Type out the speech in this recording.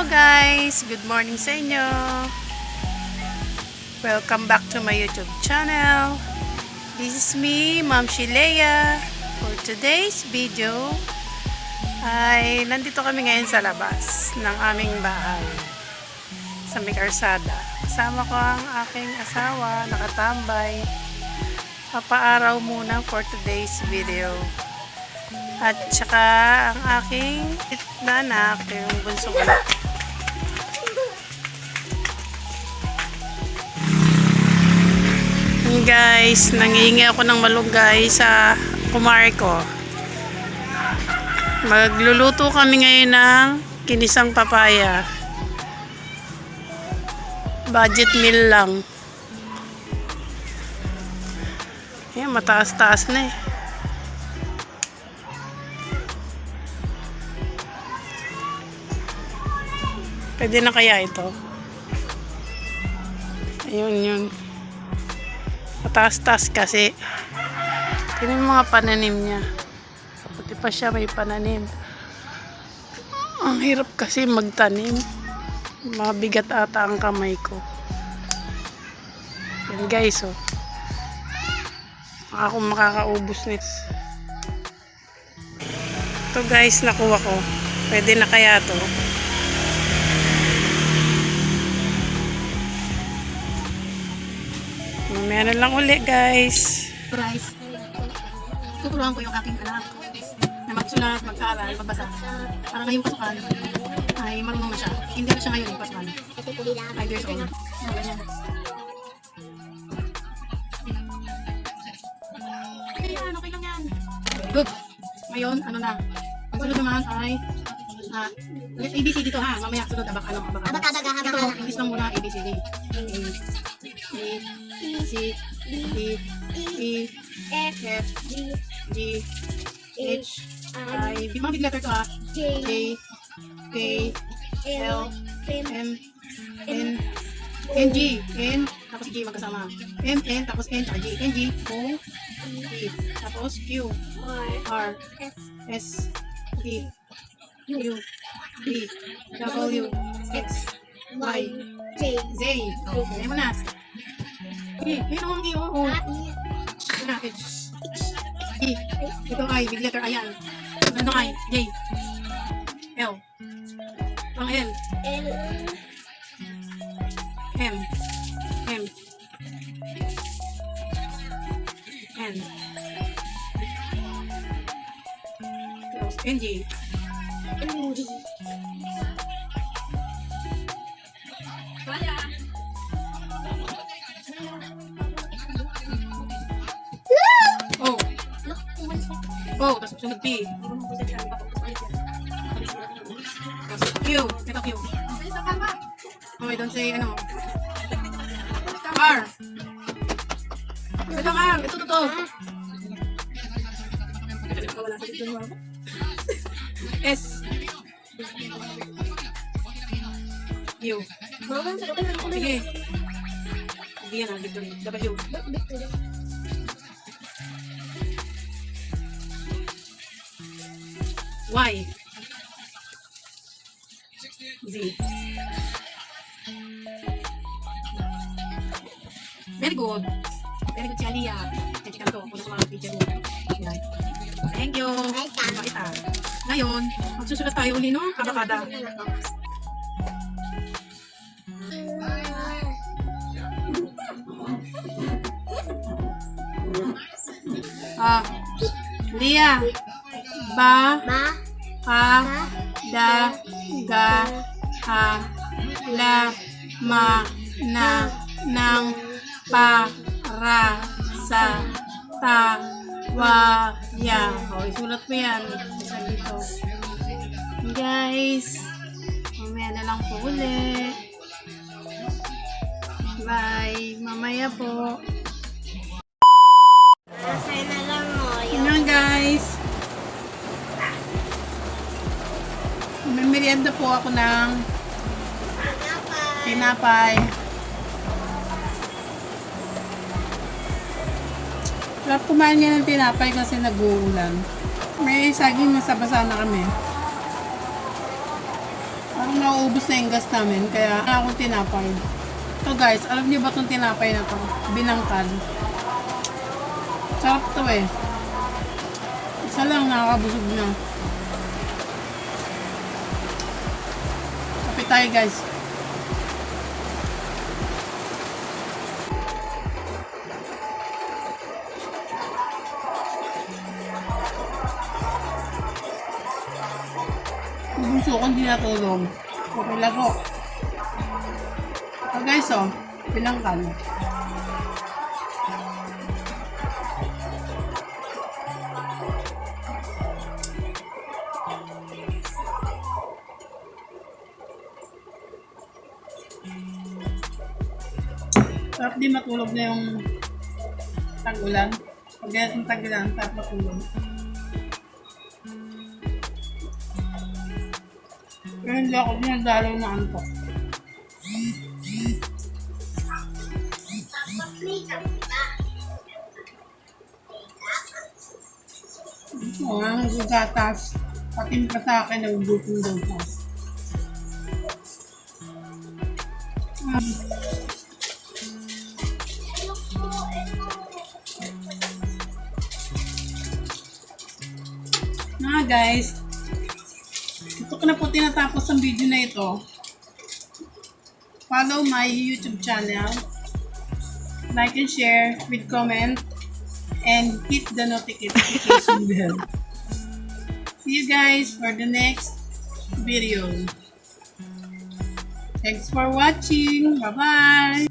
Hello guys! Good morning sa inyo! Welcome back to my YouTube channel. This is me, Ma'am Shilea. For today's video ay nandito kami ngayon sa labas ng aming bahay sa may karsada. Kasama ko ang aking asawa, nakatambay. Papaaraw muna for today's video. At saka ang aking anak, yung bunsong anak. Guys, nangihingi ako ng malunggay sa kumare ko. Magluluto kami ngayon ng kinisang papaya. Budget meal lang. Ayan, mataas-taas na eh. Pwede na kaya ito? Ayun yun. Mataas-taas kasi. Tingnan yung mga pananim niya. Pati pa siya may pananim. Ang hirap kasi magtanim. Mabigat ata ang kamay ko. Yan guys, oh. Ako makakaubos nito. Ito guys, nakuha ko. Pwede na kaya to? Mamaya na lang uli guys. Price. Tuturuan ko yung aking anak na magsulat, mag-aaral, magbasa. Para ngayong pasukan ay marunong na siya. Hindi na siya ngayon yung pasukan. 5 years old. Ganyan. Okay lang yan. Good. Ngayon, ano na. Ang sunod naman ay ABCD to ha. Mamaya sunod abakada. Ito, English lang muna ABCD. A, C, D, E, F, G, H, I, mga big letter to ha. J, K, L, M, N, G, N, tapos G magkasama. M, N, tapos N, tsaka G. N, G, O, P, tapos Q, R, S, T, U, V, W, X, Y, Z. Okay, mo na. Okay, yun ang mga O. Na, H. E. Ito I, big letter I yan. Ito I, J. L. Ang L. M. M. N. Tapos N, G. Oh, tapos sunod P. Tapos Q. Ito Q. Okay, don't say ano. R. Ito R. Ito to. S. U. Sige. Hindi yan ah. W. Y. Z. Very good. Very good si Aliyah. Check ka to. Kung sa mga picture mo. Yan. Thank you. Bakit ah. Ngayon, magsusulat tayo uli no? Abakada. Lia. Ba. Ha. Da. Ga. Ha. La. Ma. Na. Nang. Pa. Ra. Sa. Ta. Wa. Ya. O, isulat mo yan. Isa dito. Guys. Mamaya na lang po ulit. Bye. Mamaya po. Yan guys. May merienda po ako ng tinapay. Sarap kumain niya ng tinapay kasi nag-uulan. May saging, masabasa na kami. Nauubos na yung gas namin, kaya wala akong tinapay. So guys, alam niyo ba itong tinapay na to? Binangkal. Sarap to eh. Isa lang, nakakabusog na. Kapit tayo guys. Bunso ko hindi natulog. Okay lang po. So guys, pinangkal. Sarap din matulog na yung tag-ulan. Pag ganyan yung tag-ulan, sarap matulog. Pero hindi ako dinadalaw na antok. Ito nga, nagagatas. Patimpla sa akin, nagugutom daw ko. Guys, ito ko na po tinatapos ang video na ito. Follow my YouTube channel. Like and share with comment. And hit the notification bell. See you guys for the next video. Thanks for watching. Bye-bye.